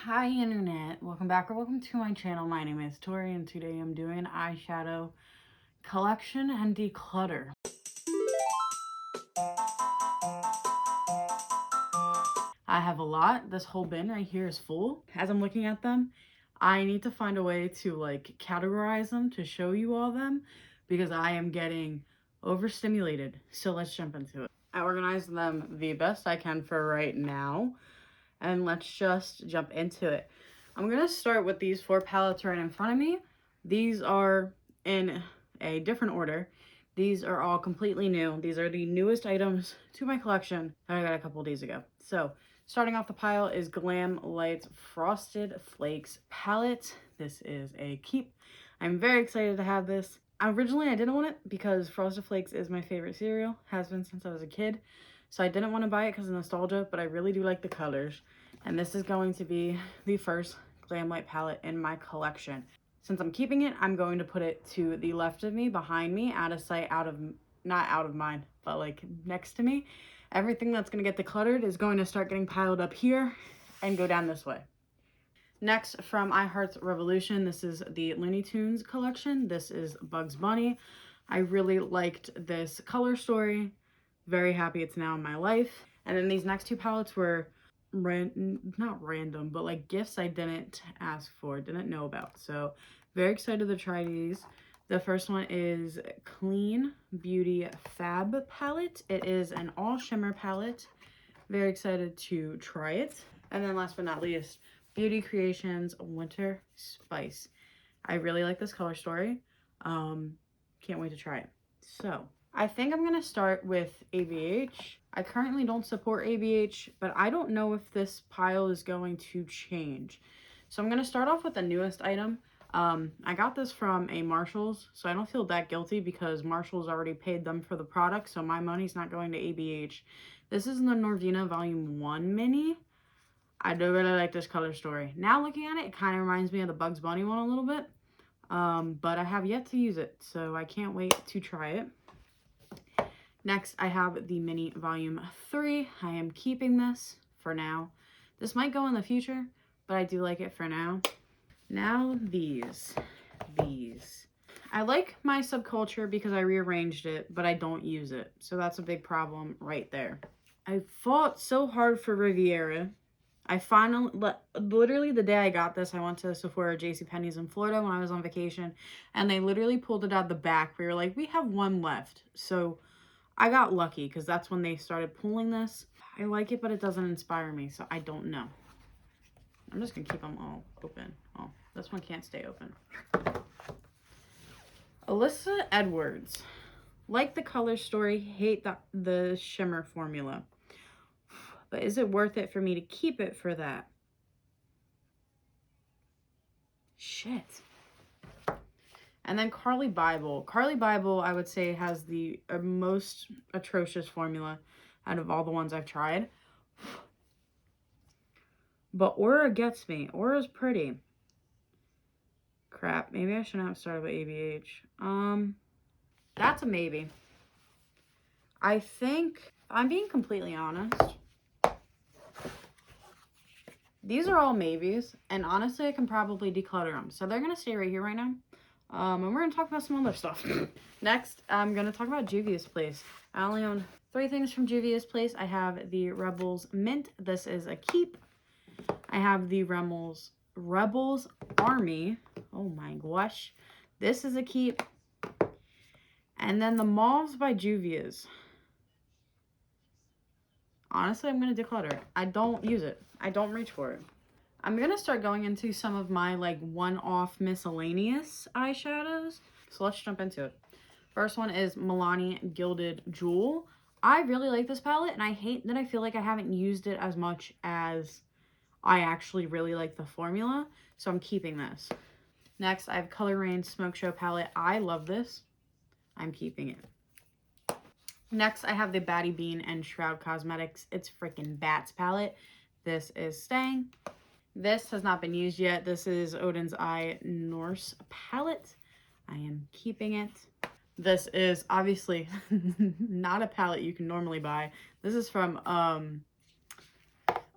Hi internet, welcome back or welcome to my channel. My name is Tori and today I'm doing an eyeshadow collection and declutter. I have a lot. This whole bin right here is full. As I'm looking at them, I need to find a way to like categorize them to show you all them because I am getting overstimulated. So let's jump into it. I organized them the best I can for right now. And let's just jump into it. I'm going to start with these 4 palettes right in front of me. These are in a different order. These are all completely new. These are the newest items to my collection that I got a couple days ago. So starting off the pile is Glam Lights Frosted Flakes palette. This is a keep. I'm very excited to have this. Originally, I didn't want it because Frosted Flakes is my favorite cereal. Has been since I was a kid. So I didn't want to buy it because of nostalgia, but I really do like the colors. And this is going to be the first Glam Light palette in my collection. Since I'm keeping it, I'm going to put it to the left of me, behind me, out of sight, not out of mind, but like next to me. Everything that's going to get decluttered is going to start getting piled up here and go down this way. Next, from iHeart's Revolution, this is the Looney Tunes collection. This is Bugs Bunny. I really liked this color story. Very happy it's now in my life. And then these next 2 palettes were not random, but like gifts I didn't ask for, didn't know about. So very excited to try these. The first one is Clean Beauty Fab palette. It is an all shimmer palette. Very excited to try it. And then last but not least, Beauty Creations Winter Spice. I really like this color story. Can't wait to try it. So I think I'm going to start with ABH. I currently don't support ABH, but I don't know if this pile is going to change. So I'm going to start off with the newest item. I got this from a Marshall's, so I don't feel that guilty because Marshall's already paid them for the product, so my money's not going to ABH. This is the Norvina Volume 1 mini. I do really like this color story. Now looking at it, it kind of reminds me of the Bugs Bunny one a little bit. But I have yet to use it, so I can't wait to try it. Next, I have the Mini Volume 3. I am keeping this for now. This might go in the future, but I do like it for now. Now these. I like my Subculture because I rearranged it, but I don't use it. So that's a big problem right there. I fought so hard for Riviera. I finally, literally the day I got this, I went to Sephora JCPenney's in Florida when I was on vacation, and they literally pulled it out the back. We were like, we have one left. So I got lucky because that's when they started pulling this. I like it, but it doesn't inspire me, so I don't know. I'm just going to keep them all open. Oh, this one can't stay open. Alyssa Edwards. Like the color story, hate the shimmer formula. But is it worth it for me to keep it for that? Shit. And then Carly Bible. Carly Bible, I would say, has the most atrocious formula out of all the ones I've tried. But Aura gets me. Aura's pretty. Crap. Maybe I shouldn't have started with ABH. That's a maybe. I think, if I'm being completely honest, these are all maybes, and honestly, I can probably declutter them. So they're going to stay right here right now. And we're going to talk about some other stuff. Next, I'm going to talk about Juvia's Place. I only own 3 things from Juvia's Place. I have the Rebels Mint. This is a keep. I have the Rebels Army. Oh my gosh. This is a keep. And then the Mauves by Juvia's. Honestly, I'm going to declutter it. I don't use it. I don't reach for it. I'm going to start going into some of my like one-off miscellaneous eyeshadows. So let's jump into it. First one is Milani Gilded Jewel. I really like this palette and I hate that I feel like I haven't used it as much as I actually really like the formula. So I'm keeping this. Next, I have Color Rain Smoke Show palette. I love this. I'm keeping it. Next, I have the Batty Bean and Shroud Cosmetics It's Freaking Bats palette. This is staying. This has not been used yet. This is Odin's Eye Norse palette. I am keeping it. This is obviously not a palette you can normally buy. This is from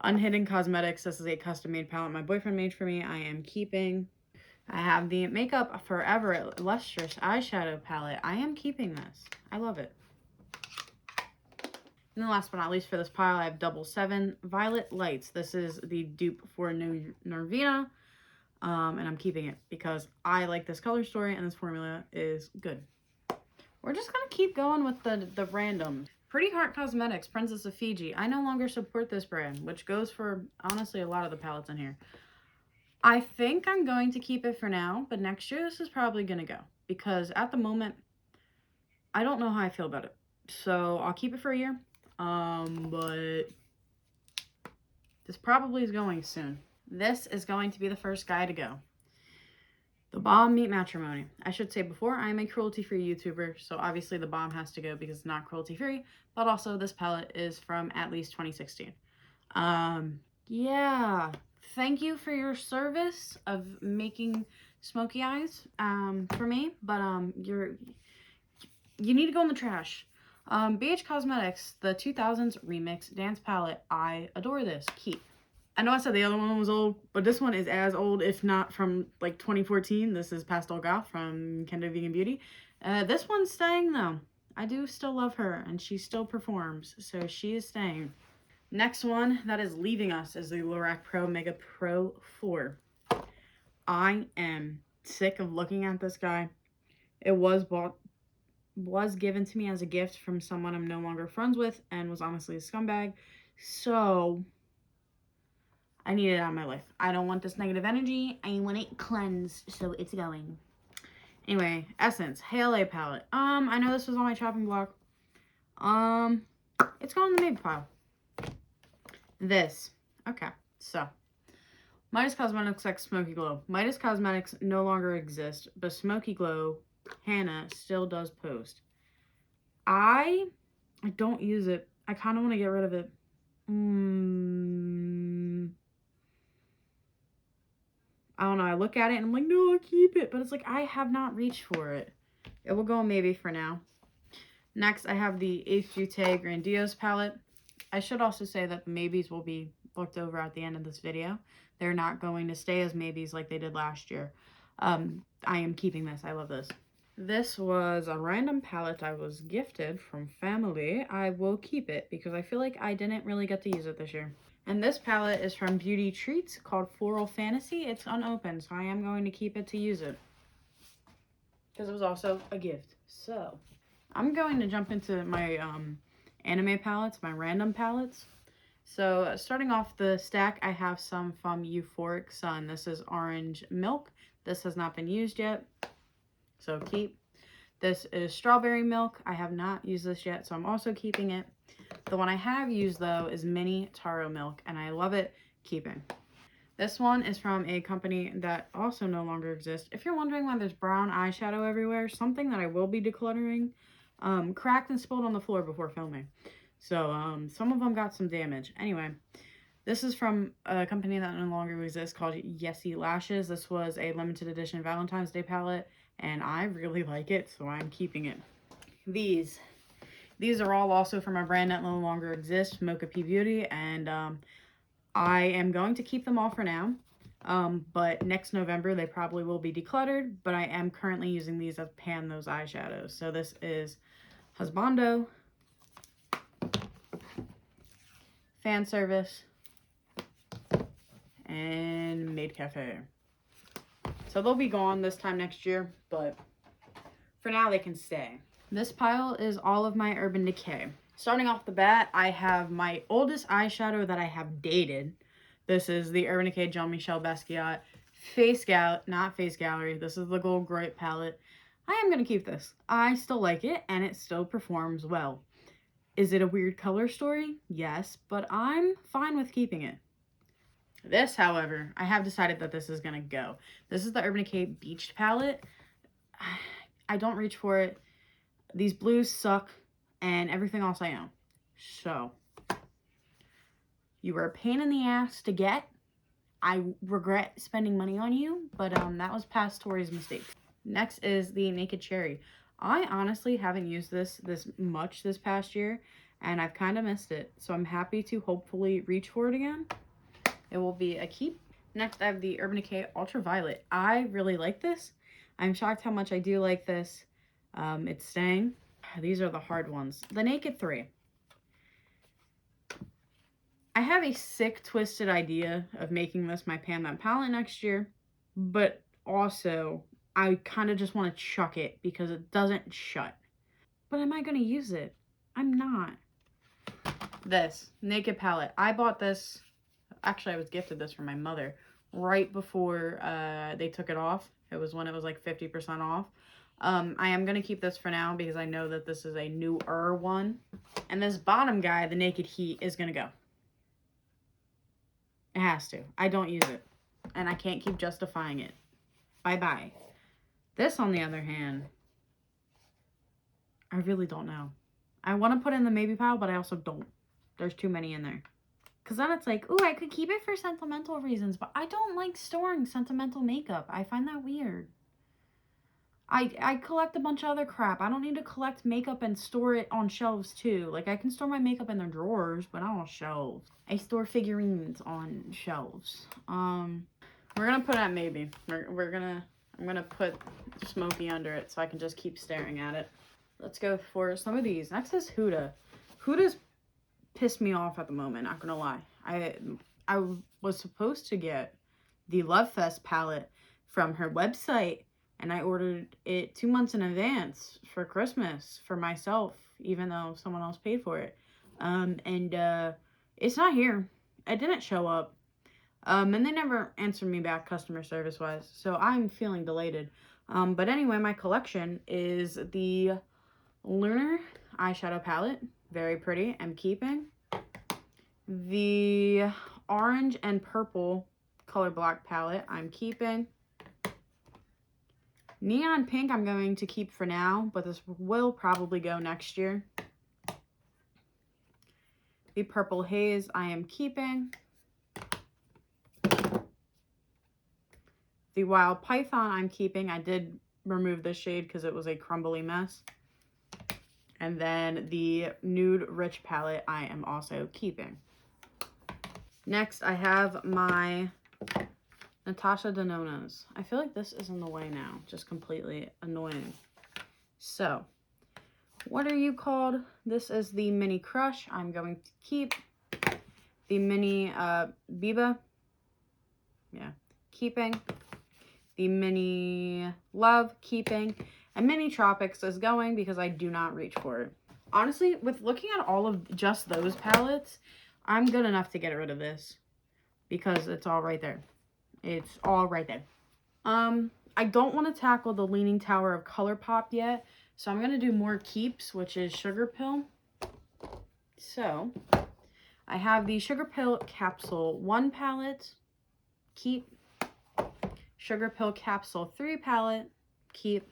Unhidden Cosmetics. This is a custom-made palette my boyfriend made for me. I am keeping. I have the Makeup Forever Lustrous Eyeshadow Palette. I am keeping this. I love it. And then last but not least for this pile, I have 7 Violet Lights. This is the dupe for New Norvina. And I'm keeping it because I like this color story and this formula is good. We're just going to keep going with the random. Pretty Heart Cosmetics, Princess of Fiji. I no longer support this brand, which goes for, honestly, a lot of the palettes in here. I think I'm going to keep it for now, but next year this is probably going to go. Because at the moment, I don't know how I feel about it. So I'll keep it for a year. But this probably is going soon. This is going to be the first guy to go. The Balm Meet Matrimony. I should say before, I am a cruelty-free YouTuber, so obviously the Balm has to go because it's not cruelty-free, but also this palette is from at least 2016. Yeah. Thank you for your service of making smoky eyes for me, but you need to go in the trash. BH Cosmetics, the 2000s Remix Dance Palette. I adore this. Keep. I know I said the other one was old, but this one is as old, if not from like 2014. This is Pastel Goth from Kendo Vegan Beauty. This one's staying though. I do still love her and she still performs, so she is staying. Next one that is leaving us is the Lorac Pro Mega Pro 4. I am sick of looking at this guy. It was given to me as a gift from someone I'm no longer friends with and was honestly a scumbag. So I need it out of my life. I don't want this negative energy. I want it cleansed, so it's going. Anyway, Essence HLA palette. I know this was on my chopping block. It's going in the maybe pile. This. Okay, so Midas Cosmetics X Smoky Glow. Midas Cosmetics no longer exists, but Smoky Glow Hannah still does post. I don't use it. I kind of want to get rid of it. I don't know. I look at it and I'm like, no, I'll keep it. But it's like, I have not reached for it. It will go maybe for now. Next, I have the HGT Grandiose palette. I should also say that the maybes will be looked over at the end of this video. They're not going to stay as maybes like they did last year. I am keeping this. I love this. This was a random palette I was gifted from family. I will keep it because I feel like I didn't really get to use it this year. And this palette is from Beauty Treats called Floral Fantasy. It's unopened, so I am going to keep it to use it because it was also a gift. So I'm going to jump into my anime palettes, my random palettes. So starting off the stack, I have some from Euphoric Sun. This is Orange Milk. This has not been used yet, so keep. This is Strawberry Milk. I have not used this yet, so I'm also keeping it. The one I have used, though, is Mini Taro Milk, and I love it. Keeping. This one is from a company that also no longer exists. If you're wondering why there's brown eyeshadow everywhere, something that I will be decluttering, cracked and spilled on the floor before filming. So, some of them got some damage. Anyway, this is from a company that no longer exists called Yessie Lashes. This was a limited edition Valentine's Day palette, and I really like it, so I'm keeping it. These are all also from a brand that no longer exists, Mocha P Beauty, and I am going to keep them all for now. But next November, they probably will be decluttered, but I am currently using these as pan those eyeshadows. So this is Husbando, Fan Service, and Maid Cafe. So they'll be gone this time next year, but for now they can stay. This pile is all of my Urban Decay. Starting off the bat, I have my oldest eyeshadow that I have dated. This is the Urban Decay Jean-Michel Basquiat not Face Gallery. This is the Gold Grape palette. I am going to keep this. I still like it, and it still performs well. Is it a weird color story? Yes, but I'm fine with keeping it. This, however, I have decided that this is going to go. This is the Urban Decay Beached palette. I don't reach for it. These blues suck, and everything else I own. So, you were a pain in the ass to get. I regret spending money on you, but that was past Tori's mistake. Next is the Naked Cherry. I honestly haven't used this much this past year, and I've kind of missed it. So I'm happy to hopefully reach for it again. It will be a keep. Next, I have the Urban Decay Ultraviolet. I really like this. I'm shocked how much I do like this. It's staying. These are the hard ones. The Naked 3. I have a sick, twisted idea of making this my Pan That palette next year, but also I kind of just want to chuck it because it doesn't shut. But am I going to use it? I'm not. This Naked palette. I bought this. Actually, I was gifted this from my mother right before they took it off. It was when it was like 50% off. I am going to keep this for now because I know that this is a newer one. And this bottom guy, the Naked Heat, is going to go. It has to. I don't use it. And I can't keep justifying it. Bye-bye. This, on the other hand, I really don't know. I want to put it in the maybe pile, but I also don't. There's too many in there. Because then it's like, ooh, I could keep it for sentimental reasons, but I don't like storing sentimental makeup. I find that weird. I collect a bunch of other crap. I don't need to collect makeup and store it on shelves too. Like, I can store my makeup in their drawers, but not on shelves. I store figurines on shelves. We're gonna put it at maybe. I'm gonna put Smokey under it so I can just keep staring at it. Let's go for some of these. Next is Huda. Huda's pissed me off at the moment, not gonna lie. I was supposed to get the Love Fest palette from her website, and I ordered it 2 months in advance for Christmas for myself, even though someone else paid for it. It's not here. It didn't show up. And they never answered me back customer service wise, so I'm feeling delighted. But anyway, my collection is the Lunar eyeshadow palette. Very pretty. I'm keeping. The orange and purple color block palette. I'm keeping. Neon pink I'm going to keep for now, but this will probably go next year. The purple haze I am keeping. The Wild Python I'm keeping. I did remove this shade because it was a crumbly mess. And then the Nude Rich palette I am also keeping. Next, I have my Natasha Denona's. I feel like this is in the way now. Just completely annoying. So, what are you called? This is the Mini Crush. I'm going to keep. The Mini Biba. Yeah, keeping. The Mini Love, keeping. And Mini Tropics is going because I do not reach for it. Honestly, with looking at all of just those palettes, I'm good enough to get rid of this because it's all right there. It's all right there. I don't want to tackle the Leaning Tower of ColourPop yet, so I'm going to do more keeps, which is Sugar Pill. So, I have the Sugar Pill Capsule 1 palette, keep. Sugar Pill Capsule 3 palette, keep.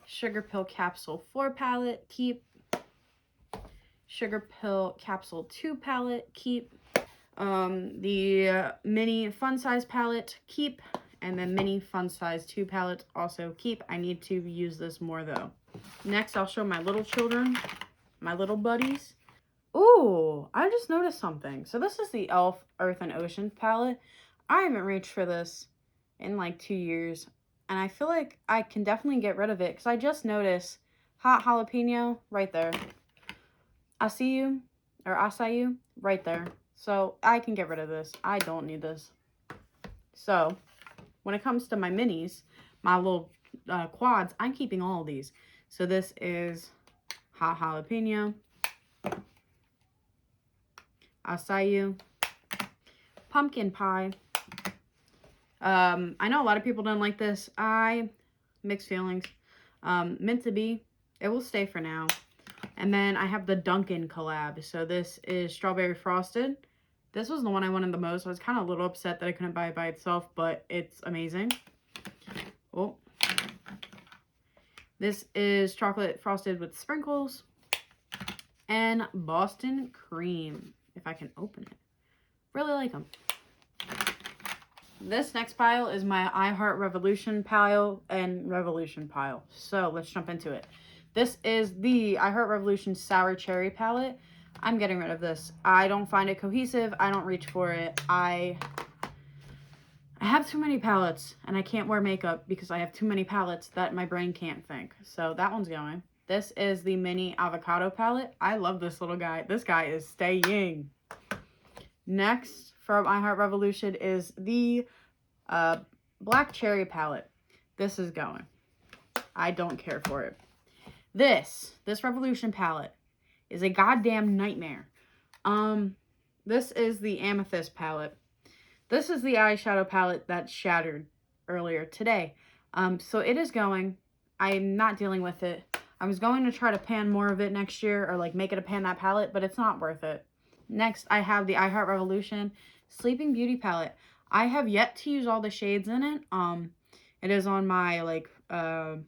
Sugar Pill Capsule 4 palette, keep. Sugar Pill Capsule 2 palette, keep. The Mini Fun Size palette, keep. And the Mini Fun Size 2 palette, also keep. I need to use this more though. Next, I'll show my little children, my little buddies. Ooh, I just noticed something. So this is the e.l.f. Earth and Ocean palette. I haven't reached for this in like 2 years. And I feel like I can definitely get rid of it because I just noticed Hot Jalapeno right there. Acai right there. So I can get rid of this. I don't need this. So when it comes to my minis, my little quads, I'm keeping all of these. So this is Hot Jalapeno, Acai, Pumpkin Pie. I know a lot of people don't like this. Mixed feelings. Meant to be. It will stay for now. And then I have the Dunkin' collab. So this is Strawberry Frosted. This was the one I wanted the most. I was kind of a little upset that I couldn't buy it by itself, but it's amazing. Oh. This is Chocolate Frosted with Sprinkles. And Boston Cream, if I can open it. Really like them. This next pile is my I Heart Revolution pile and Revolution pile. So let's jump into it. This is the I Heart Revolution Sour Cherry palette. I'm getting rid of this. I don't find it cohesive. I don't reach for it. I have too many palettes, and I can't wear makeup because I have too many palettes that my brain can't think. So that one's going. This is the mini avocado palette. I love this little guy. This guy is staying. Next from I Heart Revolution is the black cherry palette. This is going. I don't care for it. This Revolution palette is a goddamn nightmare. This is the amethyst palette. This is the eyeshadow palette that shattered earlier today. So it is going. I'm not dealing with it. I was going to try to pan more of it next year, or like make it a pan that palette, but it's not worth it. Next, I have the I Heart Revolution Sleeping Beauty palette. I have yet to use all the shades in it. It is on my like 2-month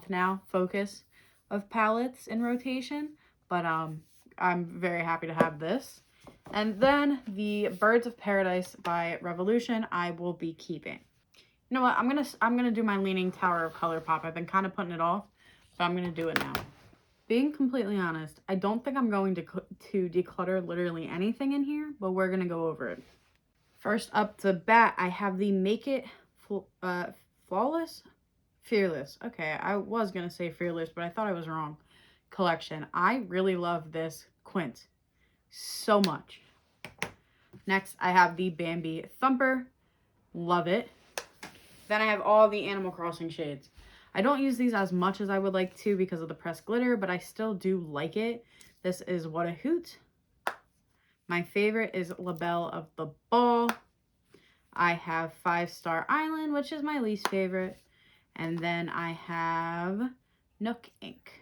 now focus of palettes in rotation, but I'm very happy to have this. And then the Birds of Paradise by Revolution I will be keeping. You know what? I'm gonna do my Leaning Tower of ColourPop. I've been kind of putting it off, but I'm gonna do it now. Being completely honest, I don't think I'm going to declutter literally anything in here, but we're gonna go over it. First up to bat, I have the Make It Flawless? Fearless. Okay, I was gonna say Fearless, but I thought I was wrong. Collection. I really love this quint so much. Next, I have the Bambi Thumper. Love it. Then I have all the Animal Crossing shades. I don't use these as much as I would like to because of the pressed glitter, but I still do like it. This is What a Hoot. My favorite is La Belle of the Ball. I have 5 Star Island, which is my least favorite. And then I have Nook Ink.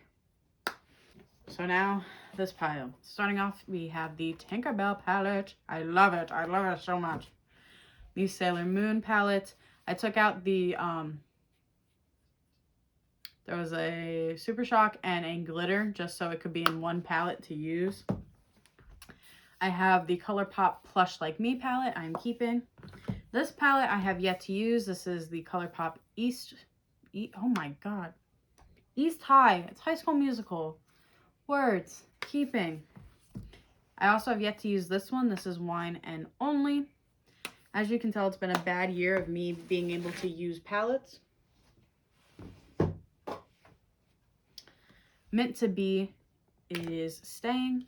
So now this pile. Starting off, we have the Tinkerbell palette. I love it. I love it so much. The Sailor Moon palette. I took out the, there was a Super Shock and a glitter just so it could be in one palette to use. I have the ColourPop Plush Like Me palette I'm keeping. This palette I have yet to use. This is the ColourPop oh my god. East High. It's High School Musical. Words. Keeping. I also have yet to use this one. This is Wine and Only. As you can tell, it's been a bad year of me being able to use palettes. Meant to Be is staying.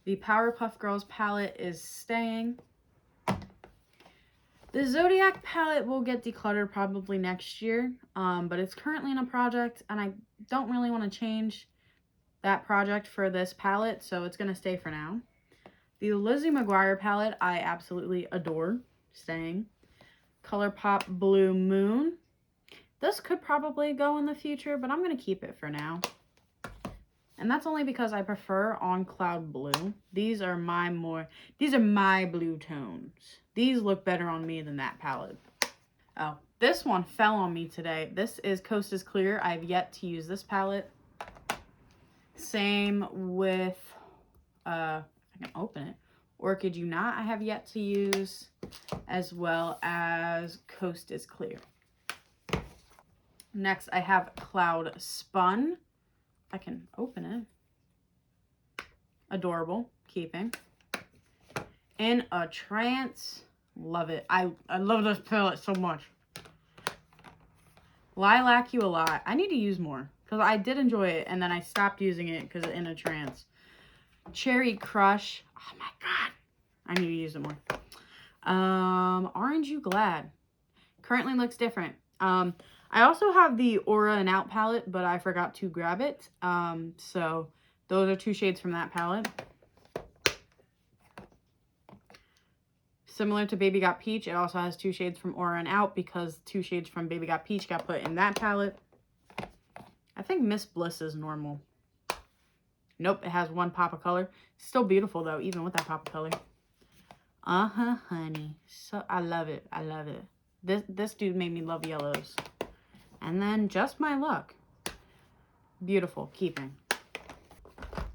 The Powerpuff Girls palette is staying. The Zodiac palette will get decluttered probably next year, but it's currently in a project, and I don't really want to change that project for this palette, so it's going to stay for now. The Lizzie McGuire palette I absolutely adore, staying. ColourPop Blue Moon. This could probably go in the future, but I'm going to keep it for now. And that's only because I prefer On Cloud Blue. These are my blue tones. These look better on me than that palette. Oh, this one fell on me today. This is Coast is Clear. I've yet to use this palette. Same with, I can open it. Orchid You Not I have yet to use, as well as Coast is Clear. Next, I have Cloud Spun. I can open it. Adorable. Keeping. In a Trance. Love it. I love this palette so much. Lilac You a Lot. I need to use more because I did enjoy it and then I stopped using it because In a Trance. Cherry Crush. Oh my god. I need to use it more. Orange You Glad. Currently looks different. I also have the Aura and Out palette, but I forgot to grab it. So those are 2 shades from that palette. Similar to Baby Got Peach, it also has 2 shades from Aura and Out because 2 shades from Baby Got Peach got put in that palette. I think Miss Bliss is normal. Nope, it has 1 pop of color. Still beautiful though, even with that pop of color. Honey. So I love it. I love it. This dude made me love yellows. And then Just My Luck. Beautiful. Keeping.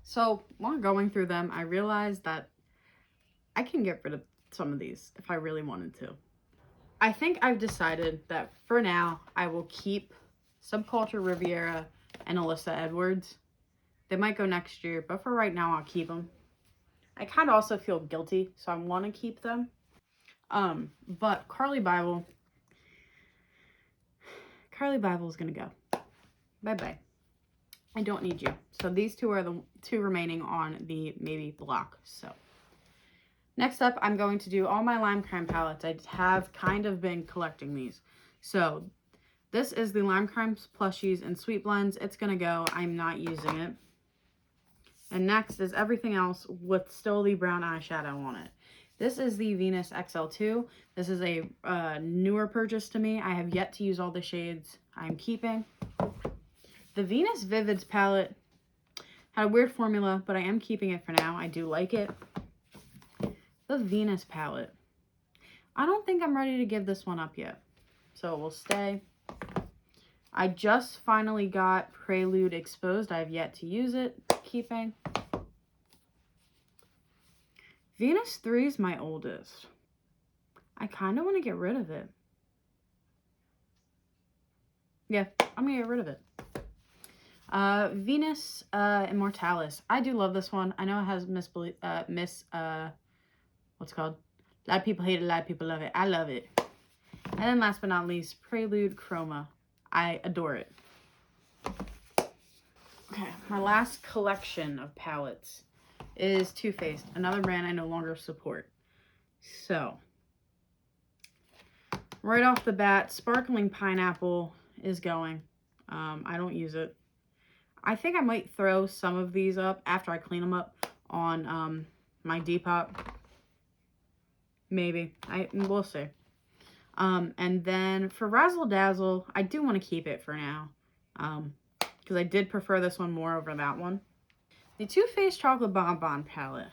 So while going through them, I realized that I can get rid of some of these if I really wanted to. I think I've decided that for now, I will keep Subculture Riviera and Alyssa Edwards. They might go next year, but for right now, I'll keep them. I kind of also feel guilty, so I want to keep them. But Carly Bible is going to go. Bye-bye. I don't need you. So these two are the two remaining on the maybe block. So next up, I'm going to do all my Lime Crime palettes. I have kind of been collecting these. So this is the Lime Crime Plushies and Sweet Blends. It's going to go. I'm not using it. And next is everything else with still the brown eyeshadow on it. This is the Venus XL2. This is a newer purchase to me. I have yet to use all the shades I'm keeping. The Venus Vivids palette had a weird formula, but I am keeping it for now. I do like it. The Venus palette. I don't think I'm ready to give this one up yet, so it will stay. I just finally got Prelude Exposed. I have yet to use it. Keeping. Venus 3 is my oldest. I kind of want to get rid of it. Yeah, I'm going to get rid of it. Venus Immortalis. I do love this one. I know it has what's it called? A lot of people hate it, a lot of people love it. I love it. And then last but not least, Prelude Chroma. I adore it. Okay, my last collection of palettes is Too Faced, another brand I no longer support. So, right off the bat, Sparkling Pineapple is going. I don't use it. I think I might throw some of these up after I clean them up on my Depop. Maybe. We'll see. And then for Razzle Dazzle, I do want to keep it for now. Because I did prefer this one more over that one. The Too Faced Chocolate Bonbon palette.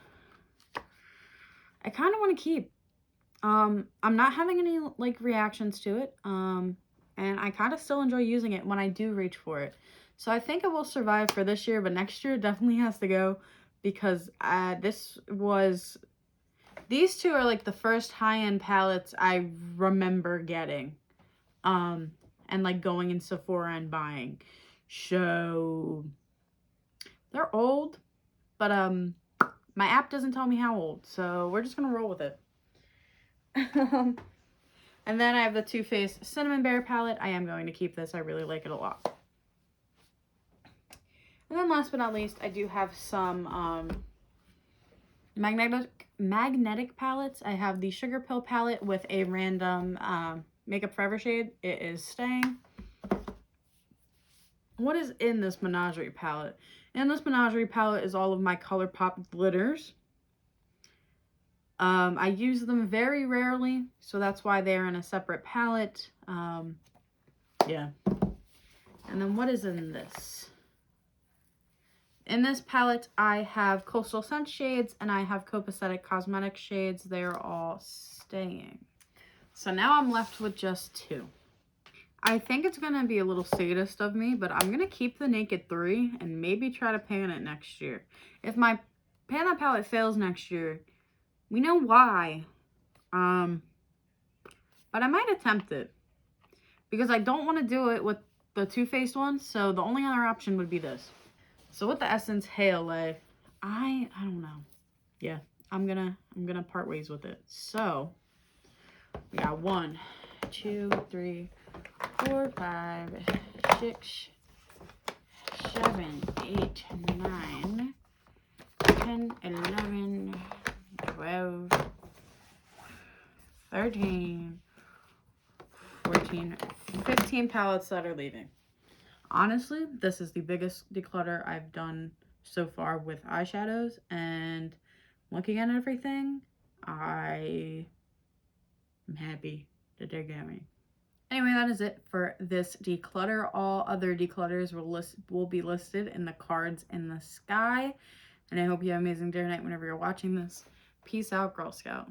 I kind of want to keep. I'm not having any like reactions to it. And I kind of still enjoy using it when I do reach for it. So I think it will survive for this year, but next year it definitely has to go because these two are like the first high-end palettes I remember getting. And like going in Sephora and buying. So they're old, but my app doesn't tell me how old, so we're just gonna roll with it. And then I have the Too Faced Cinnamon Bear palette. I am going to keep this. I really like it a lot. And then last but not least, I do have some magnetic palettes. I have the Sugar Pill palette with a random Makeup Forever shade. It is staying. What is in this Menagerie palette? In this Menagerie palette is all of my ColourPop glitters. I use them very rarely, so that's why they're in a separate palette. Yeah. And then what is in this? In this palette, I have Coastal Scent shades and I have Copacetic Cosmetic shades. They're all staying. So now I'm left with just two. I think it's going to be a little sadist of me, but I'm going to keep the Naked 3 and maybe try to pan it next year. If my pan that palette fails next year, we know why. But I might attempt it. Because I don't want to do it with the Too Faced one, so the only other option would be this. So with the Essence Halo, I don't know. Yeah, I'm gonna part ways with it. So we got 1, 2, 3, 4, 5, 6, 7, 8, 9, 10, 11, 12, 13, 14, 15 palettes that are leaving. Honestly, this is the biggest declutter I've done so far with eyeshadows, and looking at everything, I am happy that they're going. Anyway, that is it for this declutter. All other declutters will be listed in the cards in the sky, and I hope you have an amazing day or night whenever you're watching this. Peace out, Girl Scout.